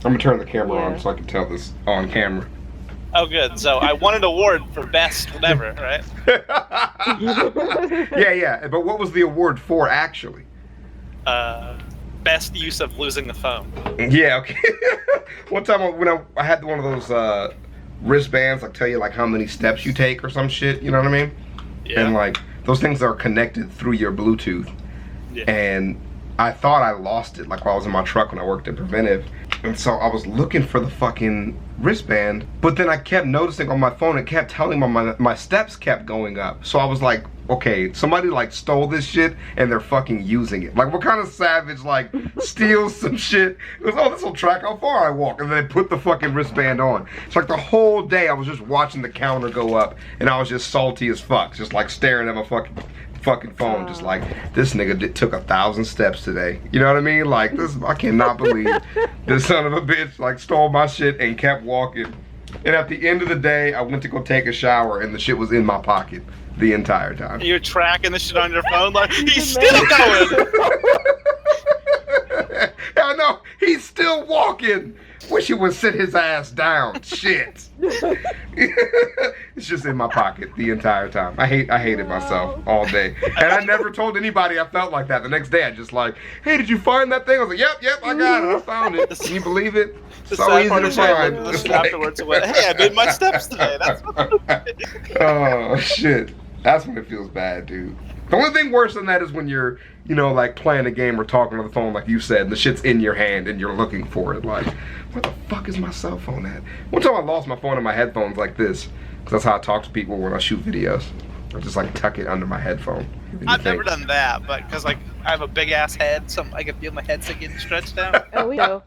I'm gonna turn the camera on so I can tell this on camera. Oh, good. So I won an award for best whatever, right? yeah. But what was the award for, actually? Best use of losing the phone. Yeah, okay. One time when I had one of those wristbands, like tell you like how many steps you take or some shit, you know what I mean? Yeah. And like those things are connected through your Bluetooth. Yeah. And I thought I lost it like while I was in my truck when I worked in Preventive. And so I was looking for the fucking wristband, but then I kept noticing on my phone, it kept telling me my steps kept going up. So I was like, okay, somebody like stole this shit and they're fucking using it. Like, what kind of savage like steals some shit? It was, oh, this will track how far I walk, and then they put the fucking wristband on. It's like the whole day I was just watching the counter go up, and I was just salty as fuck, just like staring at my fucking phone, just like, this nigga took 1,000 steps today. You know what I mean? Like, this, I cannot believe this son of a bitch like stole my shit and kept walking. And at the end of the day, I went to go take a shower, and the shit was in my pocket the entire time. You're tracking the shit on your phone like, he's still going! I know, he's still walking! Wish he would sit his ass down. Shit. It's just in my pocket the entire time. I hated myself all day. And I never told anybody I felt like that. The next day I just like, hey, did you find that thing? I was like, yep, I got it. I found it. Can you believe it? So easy to find. Afterwards, it went, hey, I made my steps today. That's what oh, shit. That's when it feels bad, dude. The only thing worse than that is when you're, you know, like playing a game or talking on the phone, like you said, and the shit's in your hand and you're looking for it. Like, where the fuck is my cell phone at? One time I lost my phone in my headphones like this, because that's how I talk to people when I shoot videos. I just like tuck it under my headphone. I've never done that, but because like I have a big ass head, so I can feel my head getting stretched out. Oh, we know.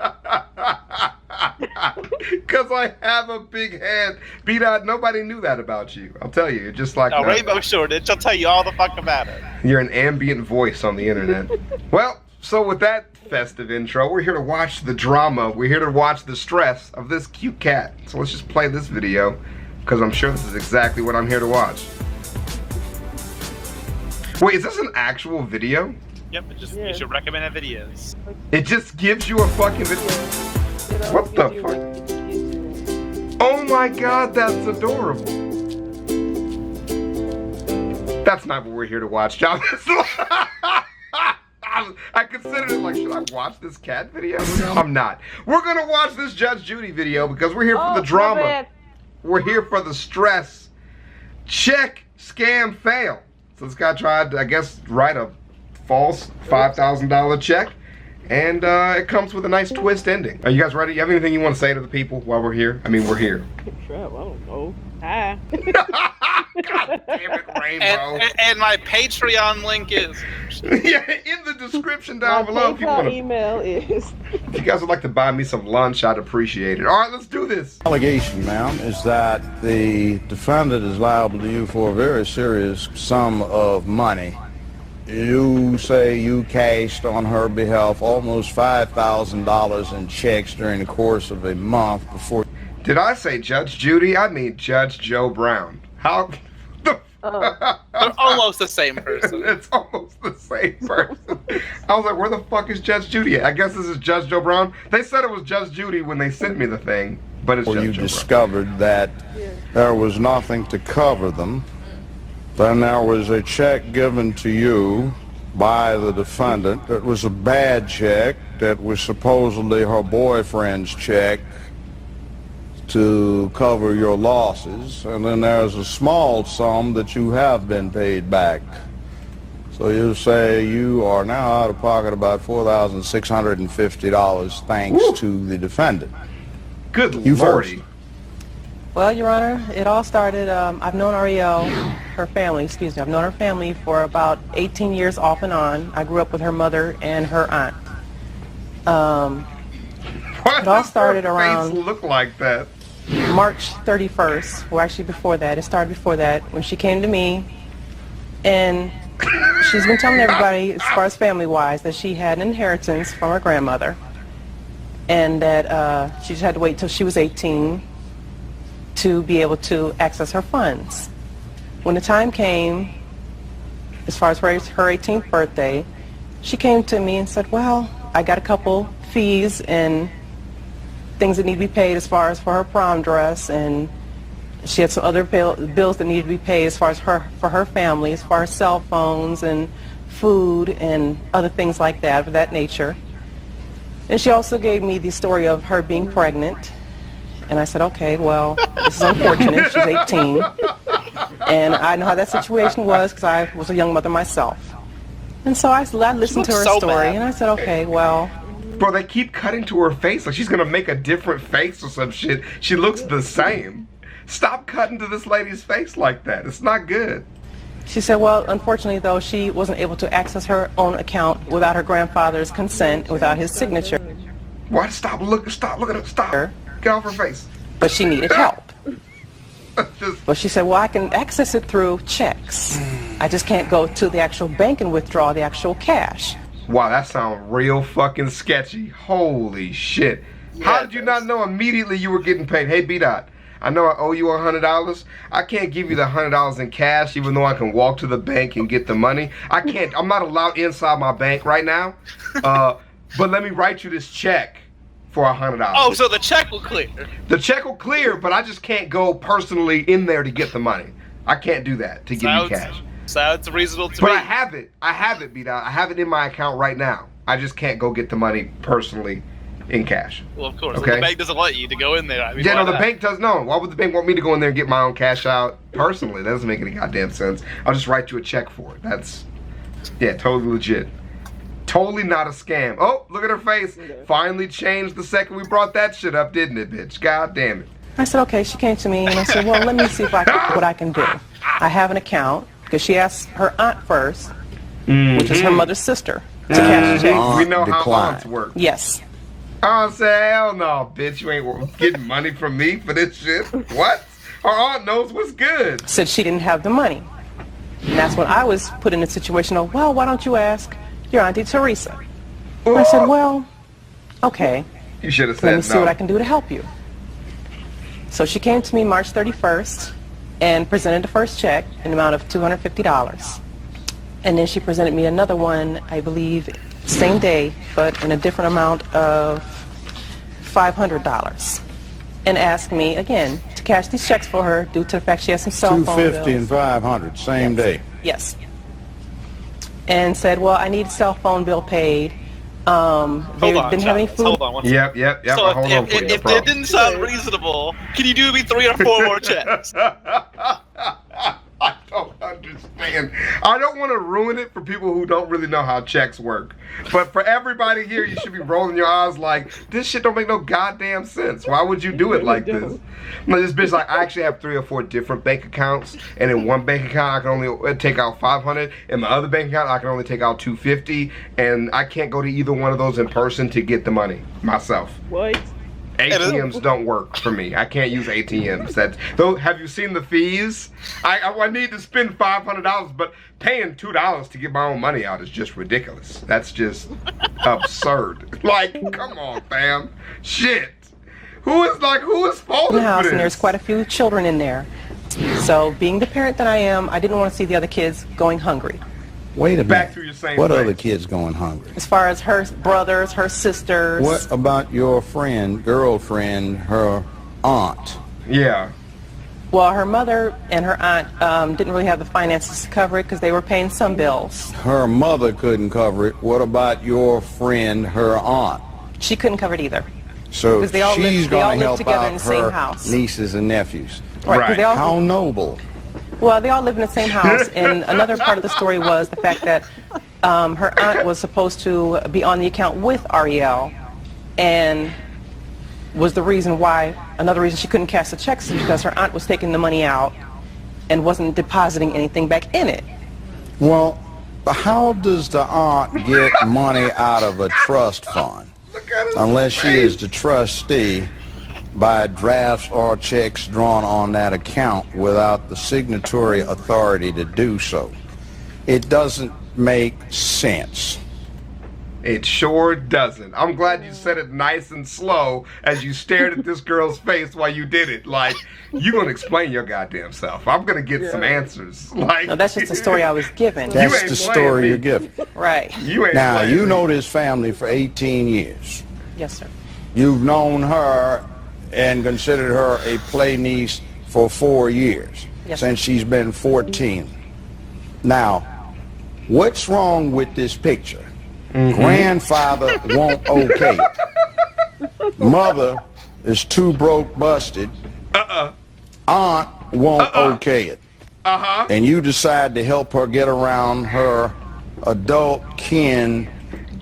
Because I have a big head. B-Dot, nobody knew that about you. I'll tell you, you're just like... No, Rainbow Shortage, I'll tell you all the fuck about it. You're an ambient voice on the internet. Well, so with that festive intro, we're here to watch the drama. We're here to watch the stress of this cute cat. So let's just play this video, because I'm sure this is exactly what I'm here to watch. Wait, is this an actual video? Yep, you should recommend videos. It just gives you a fucking video? What the fuck? Oh my god, that's adorable. That's not what we're here to watch, John. I considered it like, should I watch this cat video? I'm not. We're gonna watch this Judge Judy video because we're here for the drama. We're here for the stress. Check, scam, fail. So this guy tried to, I guess, write a false $5,000 check. And it comes with a nice twist ending. Are you guys ready? You have anything you want to say to the people while we're here? I mean, we're here. I don't know. Hi. God damn it, Rainbow. And my Patreon link is... yeah, in the description down below. If you want to... email is... If you guys would like to buy me some lunch, I'd appreciate it. All right, let's do this. Allegation, ma'am, is that the defendant is liable to you for a very serious sum of money. You say you cashed on her behalf almost $5,000 in checks during the course of a month before... Did I say Judge Judy? I mean Judge Joe Brown. How... They're almost the same person. It's almost the same person. I was like, where the fuck is Judge Judy at? I guess this is Judge Joe Brown. They said it was Judge Judy when they sent me the thing, but it's Judge Joe Brown. You discovered that there was nothing to cover them. Then there was a check given to you by the defendant that was a bad check, that was supposedly her boyfriend's check to cover your losses, and then there's a small sum that you have been paid back. So you say you are now out of pocket about $4,650 thanks to the defendant. Good lordy. Well, Your Honor, it all started, I've known Ariel, her family, excuse me, I've known her family for about 18 years off and on. I grew up with her mother and her aunt. Why it all started around... face look like that? March 31st, well actually before that, it started before that, when she came to me, and she's been telling everybody, as far as family-wise, that she had an inheritance from her grandmother, and that she just had to wait till she was 18 to be able to access her funds. When the time came, as far as her 18th birthday, she came to me and said, well, I got a couple fees and things that need to be paid as far as for her prom dress, and she had some other bills that needed to be paid as far as for her family, as far as cell phones and food and other things like that of that nature. And she also gave me the story of her being pregnant. And I said, okay, well, this is unfortunate. She's 18. And I know how that situation was because I was a young mother myself. And so I listened to her story, and I said, okay, well. Bro, they keep cutting to her face like she's going to make a different face or some shit. She looks the same. Stop cutting to this lady's face like that. It's not good. She said, well, unfortunately, though, she wasn't able to access her own account without her grandfather's consent, without his signature. Why? Stop looking at her. Stop. Get off her face. But she needed help. But she said, well, I can access it through checks. I just can't go to the actual bank and withdraw the actual cash. Wow, that sounds real fucking sketchy. Holy shit. How did you not know immediately you were getting paid? Hey, B-Dot, I know I owe you $100. I can't give you the $100 in cash even though I can walk to the bank and get the money. I can't. I'm not allowed inside my bank right now. But let me write you this check for $100. Oh, so the check will clear. The check will clear, but I just can't go personally in there to get the money. I can't do that to give you cash. Sounds reasonable to me. But I have it, B-Dot. I have it in my account right now. I just can't go get the money personally in cash. Well, of course. Okay? The bank doesn't let you to go in there. I mean, yeah, no, the bank does no. Why would the bank want me to go in there and get my own cash out personally? That doesn't make any goddamn sense. I'll just write you a check for it. That's, yeah, totally legit. Totally not a scam. Oh, look at her face. Finally changed the second we brought that shit up, didn't it, bitch? God damn it. I said, okay. She came to me and I said, well, let me see if what I can do. I have an account because she asked her aunt first, which is her mother's sister, to cash the check. We know how aunts work. Yes. I say, hell no, bitch. You ain't getting money from me for this shit. What? Her aunt knows what's good. Said she didn't have the money. And that's when I was put in a situation of, well, why don't you ask your Auntie Teresa? And I said, well, okay. You should have said no. Let me see what I can do to help you. So she came to me March 31st and presented the first check in the amount of $250. And then she presented me another one, I believe, same day, but in a different amount of $500. And asked me, again, to cash these checks for her due to the fact she has some cell phone bills. $250 and $500, same day. Yes. And said, well, I need a cell phone bill paid. They didn't have any food. Hold on one second. Yep. So Hold on for you, if it didn't sound reasonable, can you do me 3 or 4 more checks? I don't understand. I don't want to ruin it for people who don't really know how checks work. But for everybody here, you should be rolling your eyes like, this shit don't make no goddamn sense. Why would you do it like this? No, this bitch like, I actually have 3 or 4 different bank accounts, and in one bank account I can only take out $500. In my other bank account I can only take out $250, and I can't go to either one of those in person to get the money myself. What? ATMs don't work for me. I can't use ATMs. Though, have you seen the fees? I need to spend $500, but paying $2 to get my own money out is just ridiculous. That's just absurd. Like, come on, fam. Shit. Who is falling for this? And there's quite a few children in there. So, being the parent that I am, I didn't want to see the other kids going hungry. Wait a minute. Back to your same What thing. other kids going hungry? As far as her brothers, her sisters. What about your friend, girlfriend, her aunt? Yeah. Well, her mother and her aunt didn't really have the finances to cover it because they were paying some bills. Her mother couldn't cover it. What about your friend, her aunt? She couldn't cover it either. So Because they all she's lived- they all going to lived help together in out the same her house. nieces and nephews. Right. 'Cause they all- How noble. Well, they all live in the same house, and another part of the story was the fact that her aunt was supposed to be on the account with Ariel, and was the reason why, another reason she couldn't cash the checks is because her aunt was taking the money out and wasn't depositing anything back in it. Well, how does the aunt get money out of a trust fund? Unless she is the trustee by drafts or checks drawn on that account without the signatory authority to do so. It doesn't make sense. It sure doesn't. I'm glad you said it nice and slow as you stared at this girl's face while you did it. Like, you're going to explain your goddamn self. I'm going to get some answers. Like, No, that's just the story I was given. That's ain't the playing story me. you're giving. Right. You ain't Now, playing you me. know this family for 18 years. Yes, sir. You've known her and considered her a play niece for 4 years, Yes. since she's been 14. Now, what's wrong with this picture? Grandfather won't okay it. Mother is too broke busted. Aunt won't okay it. And you decide to help her get around her adult kin.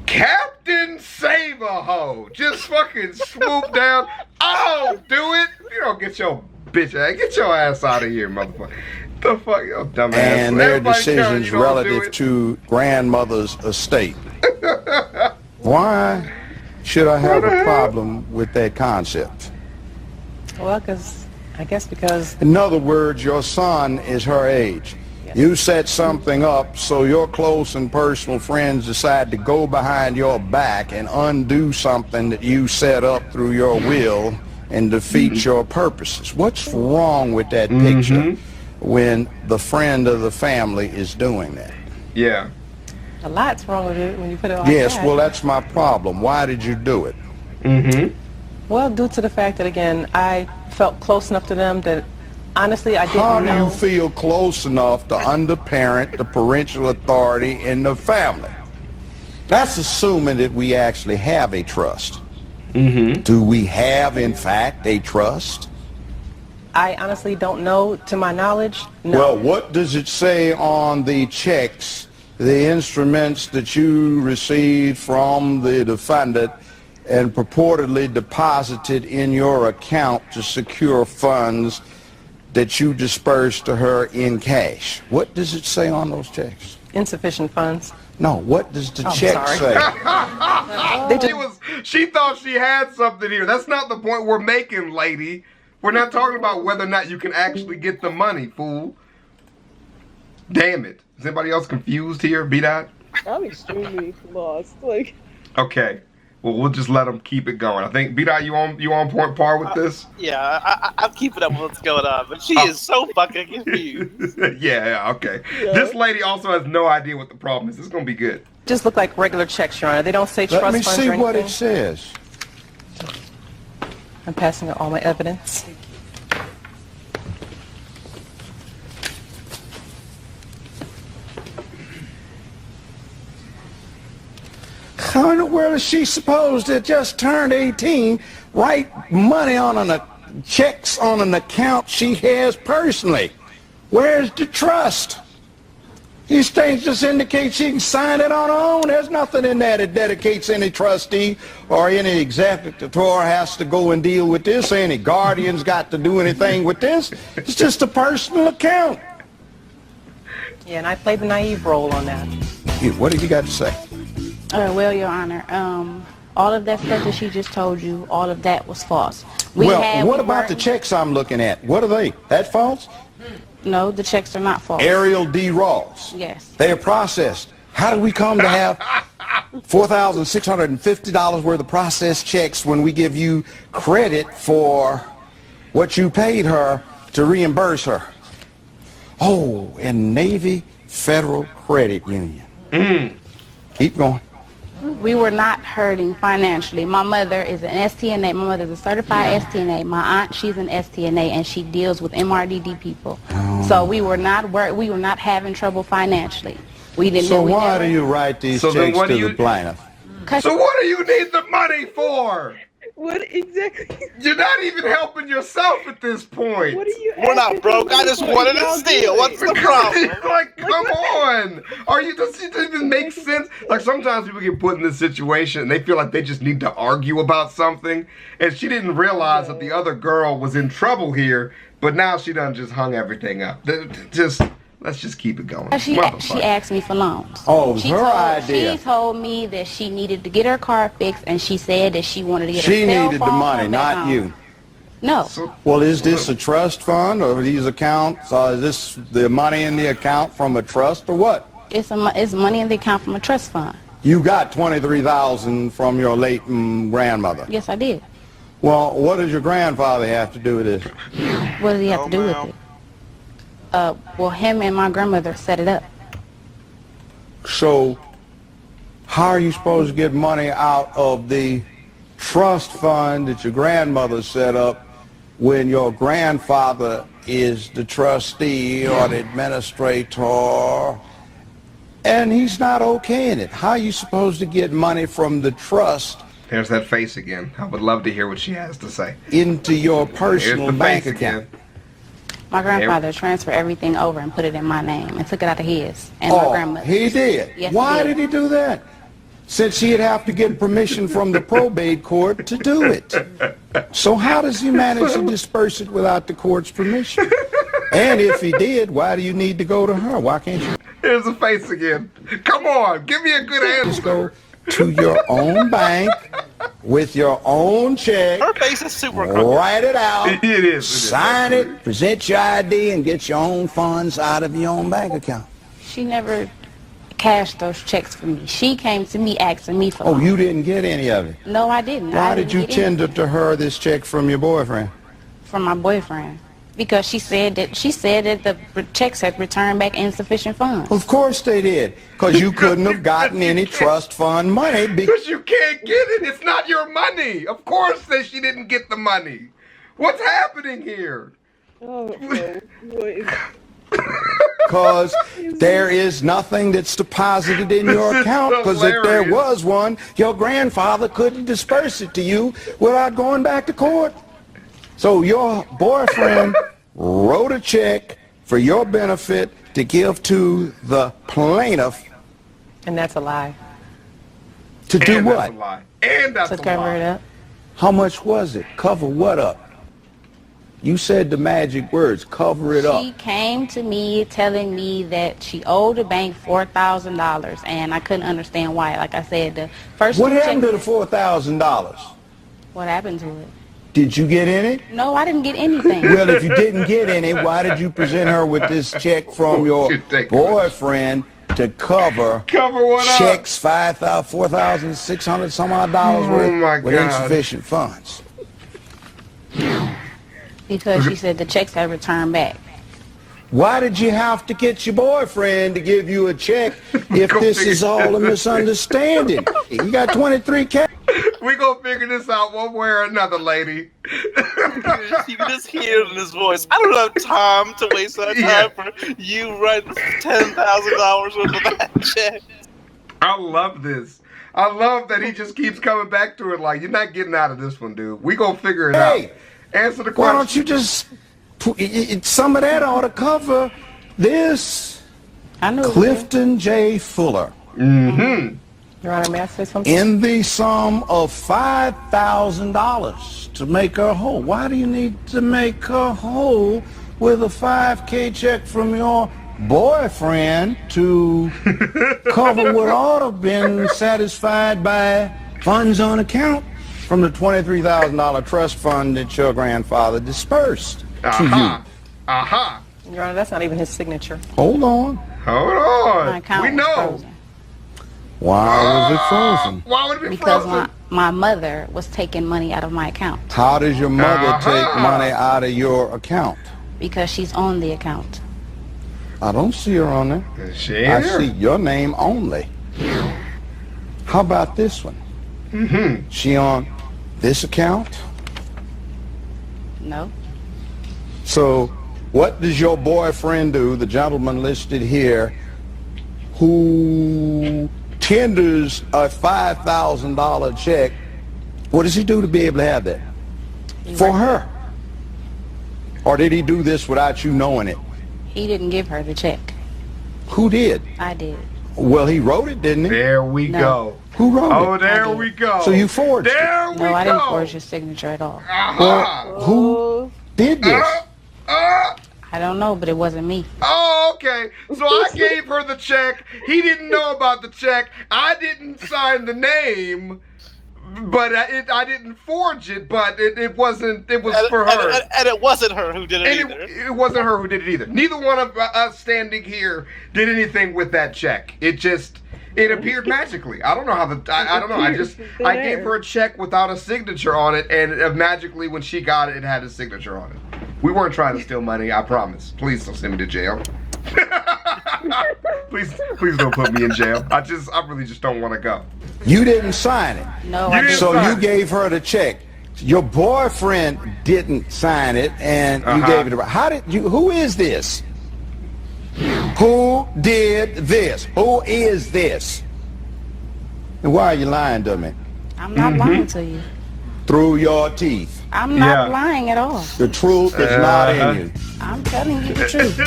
Captain Save a Hoe. Just fucking swoop down. Oh, do it. You don't get your bitch ass. Get your ass out of here, motherfucker. The fuck, yo, dumbass. And their Everybody decisions you don't do relative it. to grandmother's estate. Why should I have a problem with that concept? Well, I guess because In other words, your son is her age. Yes. You set something up so your close and personal friends decide to go behind your back and undo something that you set up through your will and defeat your purposes. What's wrong with that picture when the friend of the family is doing that? Yeah. a lot's wrong with it when you put it like Yes, that. well, that's my problem. Why did you do it? Well, due to the fact that, again, I felt close enough to them that, honestly, I didn't How do know. you feel close enough to underparent the parental authority in the family? That's assuming that we actually have a trust. Do we have, in fact, a trust? I honestly don't know, to my knowledge, no. Well, what does it say on the checks, the instruments that you received from the defendant and purportedly deposited in your account to secure funds that you dispersed to her in cash? What does it say on those checks? Insufficient funds. No, what does the I'm check sorry. say? She thought she had something here. That's not the point we're making, lady. We're not talking about whether or not you can actually get the money, fool. Damn it. Is anybody else confused here? B-Dot? I'm extremely lost. Like, Okay. Well, we'll just let them keep it going. I think, B-Dot, you on point par with this? Yeah, I'm keeping up with what's going on, but she is so fucking confused. Yeah, okay. Yeah. This lady also has no idea what the problem is. It's going to be good. Just look like regular checks, Your Honor. They don't say trust Let me funds see or what anything. it says. I'm passing out all my evidence. How in the world is she supposed to just turned 18, write money on checks on an account she has personally? Where's the trust? These things just indicate she can sign it on her own. There's nothing in there that dedicates any trustee or any executor has to go and deal with this. Any guardian's got to do anything with this. It's just a personal account. Yeah, and I played the naive role on that. What have you got to say? Well, Your Honor, all of that stuff that she just told you, all of that was false. Well, what about the checks I'm looking at? What are they? That false? No, the checks are not false. Ariel D. Rawls. Yes. They are processed. How did we come to have $4,650 worth of processed checks when we give you credit for what you paid her to reimburse her? Oh, and Navy Federal Credit Union. Keep going. We were not hurting financially. My mother is an STNA. My mother is a certified STNA. My aunt, she's an STNA, and she deals with MRDD people. So we were not having trouble financially. We didn't. So we why never- do you write these So then checks what to do you- the plaintiff? So what do you need the money for? what exactly? You're not even helping yourself at this point. What are you? We're not asking broke. I for? just What wanted are to y'all steal. doing? What's the problem? Like, come on. Does it even make sense? Like, sometimes people get put in this situation and they feel like they just need to argue about something. And she didn't realize that the other girl was in trouble here, but now she done just hung everything up. Let's just keep it going. She Motherfucker. asked me for loans. Oh, it was her idea. She told me that she needed to get her car fixed, and she said that she wanted to get She her cell needed the phone money, come back not on. you. No. So- Well, is this a trust fund, or are these accounts? Is this the money in the account from a trust, or what? It's money in the account from a trust fund. You got $23,000 from your late grandmother. Yes, I did. Well, what does your grandfather have to do with this? What does he have to do with it? Well, him and my grandmother set it up. So, how are you supposed to get money out of the trust fund that your grandmother set up when your grandfather is the trustee or the administrator, and he's not okaying it. How are you supposed to get money from the trust There's that face again. I would love to hear what she has to say. into your Here's personal the bank face account? again. My grandfather transferred everything over and put it in my name and took it out of his and my grandmother's. He did? Yes, Why he did he do that? Since he'd have to get permission from the probate court to do it. So how does he manage to disperse it without the court's permission? And if he did, why do you need to go to her? Why can't you Here's the face again. Come on, give me a good just answer. go to your own bank with your own check, Her face is super crooked. write it out, It is. sign it, present your ID, and get your own funds out of your own bank account? She never cashed those checks for me. She came to me asking me for Oh, money. you didn't get any of it? No, I didn't. Why I did didn't you get any tender to her this check from your boyfriend? from my boyfriend? Because she said that the checks had returned back insufficient funds. Of course they did, because you couldn't have gotten any trust fund money. Because you can't get it. It's not your money. Of course that she didn't get the money. What's happening here? Oh, no. Boy. Because there is nothing that's deposited in your This is account, because if there hilarious. was one, your grandfather couldn't disperse it to you without going back to court. So your boyfriend wrote a check for your benefit to give to the plaintiff And that's a lie. to do And what? That's a lie. And that's To a cover it lie. up. How much was it? Cover what up? You said the magic words, cover it She up. came to me telling me that she owed the bank $4,000, and I couldn't understand why. Like I said, the first What two happened to checks- the $4,000? What happened to it? Did you get any? No, I didn't get anything. Well, if you didn't get any, why did you present her with this check from your boyfriend to cover Cover what up? checks $4,600 some odd dollars Oh, my worth with God. insufficient funds? Because she said the checks had returned back. Why did you have to get your boyfriend to give you a check if Go this figure. is all a misunderstanding? You got 23K. We gonna figure this out one way or another, lady. You can just hear it in his voice. I don't have time to waste that time for you writing $10,000 worth of that check. I love this. I love that he just keeps coming back to it like, you're not getting out of this one, dude. We gonna figure it Hey, out. Answer the Why question. don't you just some of that ought to cover this? I knew it was Clifton J. Fuller, Mm-hmm. Your Honor, may I say something? in the sum of $5,000 to make her whole. Why do you need to make her whole with a $5K check from your boyfriend to cover what ought to have been satisfied by funds on account from the $23,000 trust fund that your grandfather dispersed to Aha. you? Aha. Your Honor, that's not even his signature. Hold on. Hold my on. account We was know. frozen. Why was it frozen? Why would it be Because frozen? my mother was taking money out of my account. How does your mother take Uh-huh. money out of your account? Because she's on the account. I don't see her on there. She I ain't here. see your name only. How about this one? Mm-hmm. She on this account? No. So what does your boyfriend do, the gentleman listed here, who tenders a $5,000 check? What does he do to be able to have that? For her? Or did he do this without you knowing it? He didn't give her the check. Who did? I did. Well, he wrote it, didn't he? There we No. go. Who wrote Oh, it? there I did. we go. So you forged it? There we No, I go. didn't forge your signature at all. Aha. Who did this? I don't know, but it wasn't me. Oh, okay. So I gave her the check. He didn't know about the check. I didn't sign the name, but I didn't forge it. But it wasn't. It was for her. And it wasn't her who did it And either. it wasn't her who did it either. Neither one of us standing here did anything with that check. It appeared magically. I don't know how I don't know. I gave her a check without a signature on it, and magically when she got it, it had a signature on it. We weren't trying to steal money, I promise. Please don't send me to jail. Please don't put me in jail. I really just don't want to go. You didn't sign it. No, You I didn't didn't. So sign you it. gave her the check. Your boyfriend didn't sign it, and you gave it to her. How did you? Who is this? Who did this? Who is this? And why are you lying to me? I'm not lying to you. Through your teeth. I'm not Yeah. lying at all. The truth is not in you. I'm telling you the truth.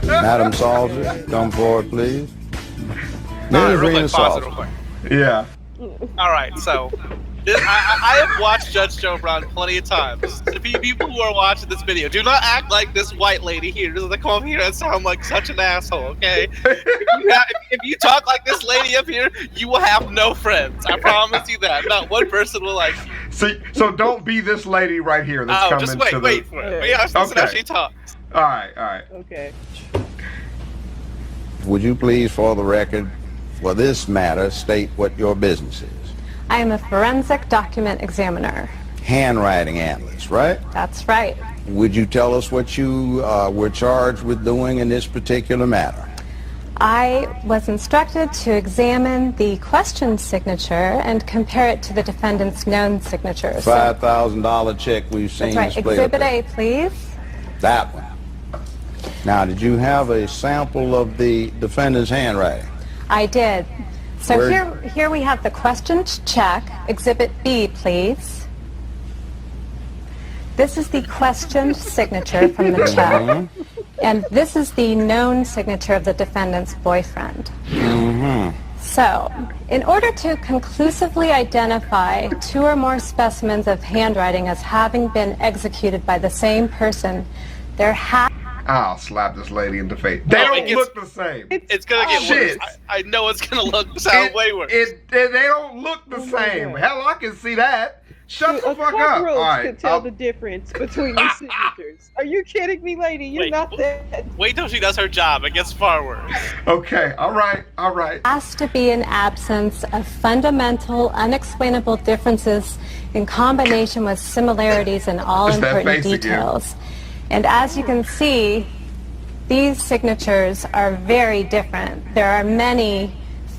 Madam Salter, come forward, please. All right, Ms. real Rena quick, pause it real Salter. quick. Yeah. All right, so I have watched Judge Joe Brown plenty of times. The people who are watching this video, do not act like this white lady here. They come up here and sound like such an asshole, okay? If you talk like this lady up here, you will have no friends. I promise you that. Not one person will like you. So don't be this lady right here that's Oh, coming just to wait for it. Wait, listen how Okay. she talks. All right. Okay. Would you please, for the record, for this matter, state what your business is? I am a forensic document examiner. Handwriting analyst, right? That's right. Would you tell us what you were charged with doing in this particular matter? I was instructed to examine the question signature and compare it to the defendant's known signature. So- $5,000 check we've seen That's right. displayed up Exhibit there. A, please. That one. Now, did you have a sample of the defendant's handwriting? I did. So Where- here we have the questioned check. Exhibit B, please. This is the questioned signature from the check. And this is the known signature of the defendant's boyfriend. So, in order to conclusively identify 2 or more specimens of handwriting as having been executed by the same person, there has I'll slap this lady in the face. They Oh, it don't gets- look the same. It's gonna get Shit. worse. I know it's gonna sound way worse. They don't look the same. God. Hell, I can see that. Shut Dude, the a fuck up. cockroach All right. could tell the difference between your signatures. Are you kidding me, lady? You're Wait. not that. Wait till she does her job. It gets far worse. Okay. All right. has to be an absence of fundamental, unexplainable differences in combination with similarities in all It's that important face again. details. And as you can see, these signatures are very different. There are many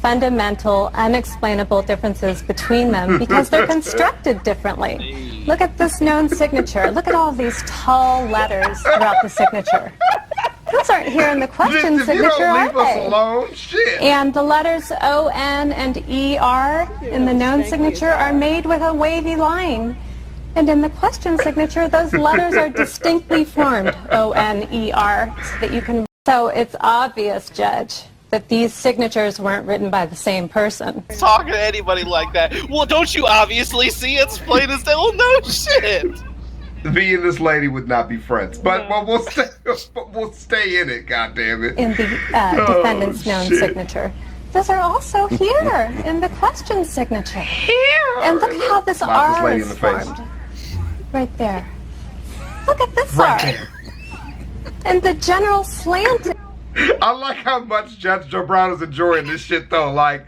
fundamental, unexplainable differences between them because they're constructed differently. Look at this known signature. Look at all these tall letters throughout the signature. Those aren't here in the question If you signature, don't leave are us they? alone, shit. And the letters O-N and E-R in the known signature are made with a wavy line. And in the question signature, those letters are distinctly formed, O-N-E-R, so that you can... So it's obvious, Judge, that these signatures weren't written by the same person. Talking to anybody like that. Well, don't you obviously see it's plain as day? Oh, no shit. Me and this lady would not be friends, but we'll stay in it. God damn it. In the defendant's known shit. signature. Those are also here in the question signature. And look how this Slap this R lady in is the face. formed. Right there. Look at this Right R. there. And the general slant. I like how much Judge Joe Brown is enjoying this shit though. Like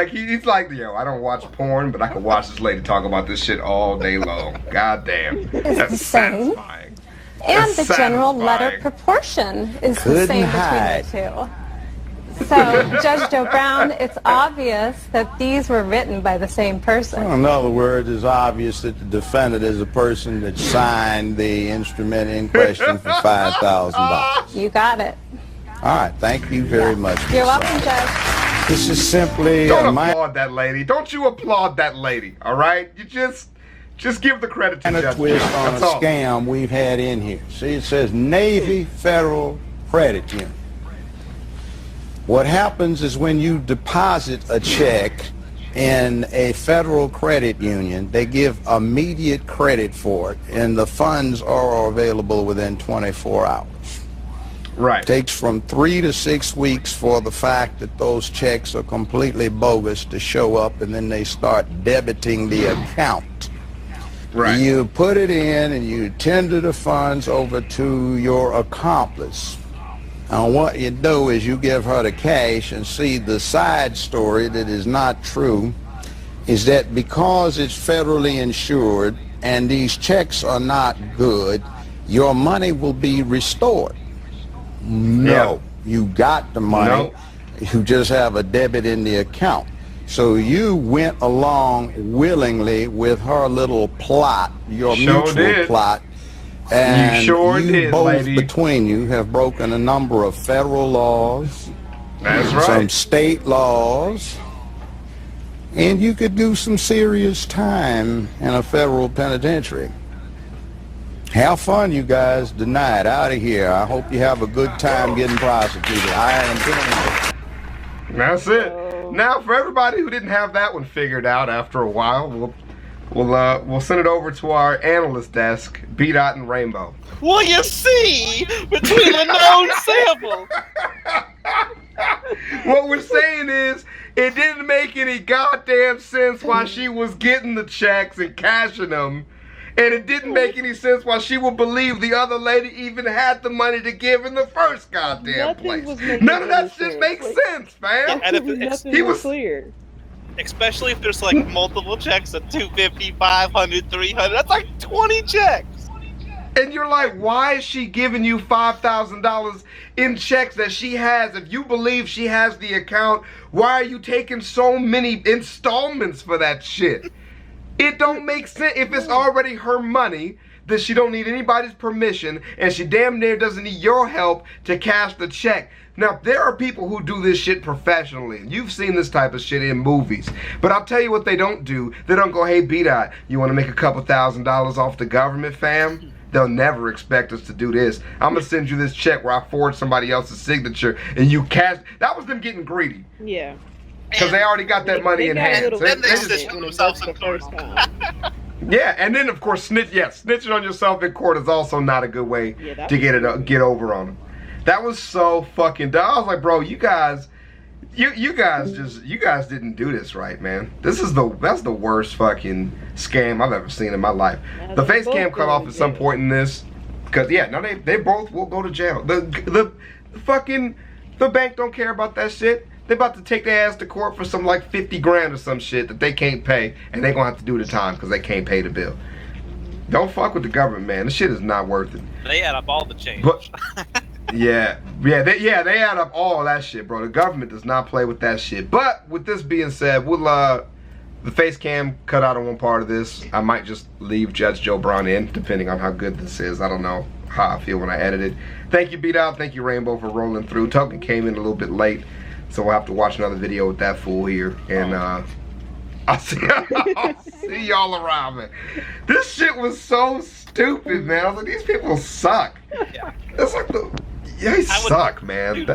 he's like, yo, I don't watch porn, but I can watch this lady talk about this shit all day long. God damn. That's the same. satisfying. And That's the general letter satisfying. proportion is the Couldn't same hide. between the two. So, Judge Joe Brown, it's obvious that these were written by the same person. In other words, it's obvious that the defendant is the person that signed the instrument in question for $5,000. You got it. All right, thank you very much. You're Ms. welcome, Salter. Judge. This is simply Don't my applaud that lady. Don't you applaud that lady, all right? You just give the credit to and a Judge twist Joe. on a That's all. scam we've had in here. See, it says Navy Federal Credit Union. What happens is when you deposit a check in a federal credit union, they give immediate credit for it, and the funds are available within 24 hours. Right. It takes from 3 to 6 weeks for the fact that those checks are completely bogus to show up, and then they start debiting the account. Right. You put it in and you tender the funds over to your accomplice. And what you do is you give her the cash, and see, the side story that is not true is that because it's federally insured and these checks are not good, your money will be restored. No. You got the money. Nope. You just have a debit in the account. So you went along willingly with her little plot, your Sure mutual did. plot. And You sure did, both lady. between you have broken a number of federal laws, That's some right. state laws, and you could do some serious time in a federal penitentiary. Have fun, you guys, tonight. Out of here. I hope you have a good time getting prosecuted. I am doing it. That's it. Now, for everybody who didn't have that one figured out after a while, we'll send it over to our analyst desk, B-Dot and Rainbow. Well, you see, between the known sample. What we're saying is, it didn't make any goddamn sense why she was getting the checks and cashing them. And it didn't make any sense why she would believe the other lady even had the money to give in the first goddamn Nothing place. was making None of that any shit sense. makes Like, sense, fam. And if nothing he was was- clear. Especially if there's like multiple checks of 250, 500, 300. That's like 20 checks. And you're like, why is she giving you $5,000 in checks that she has? If you believe she has the account, why are you taking so many installments for that shit? It don't make sense. If it's already her money, then she don't need anybody's permission, and she damn near doesn't need your help to cash the check. Now, there are people who do this shit professionally. You've seen this type of shit in movies. But I'll tell you what they don't do. They don't go, hey, B-Dot, you want to make a couple $1,000s off the government, fam? They'll never expect us to do this. I'm going to send you this check where I forward somebody else's signature, and you cash. That was them getting greedy. Yeah. Because they already got that money They in got a hand. little So they Then they just- snitch on themselves in court. yeah, and then of course snitching on yourself in court is also not a good way Yeah, to get over on them. That was so fucking dumb. I was like, bro, you guys didn't do this right, man. That's the worst fucking scam I've ever seen in my life. Now The they face both cam cut go off to at some jail. point in this, because they both will go to jail. The bank don't care about that shit. They about to take their ass to court for some like 50 grand or some shit that they can't pay, and they gonna have to do the time because they can't pay the bill. Don't fuck with the government, man. This shit is not worth it. They add up all the change. But they add up all that shit, bro. The government does not play with that shit. But with this being said, we'll the face cam cut out on one part of this. I might just leave Judge Joe Brown in, depending on how good this is. I don't know how I feel when I edit it. Thank you, B-Dot. Thank you, Rainbow, for rolling through. Token came in a little bit late, so we'll have to watch another video with that fool here. And I'll see y'all around, man. This shit was so stupid, man. I was like, these people suck. Yeah. It's like they suck, man.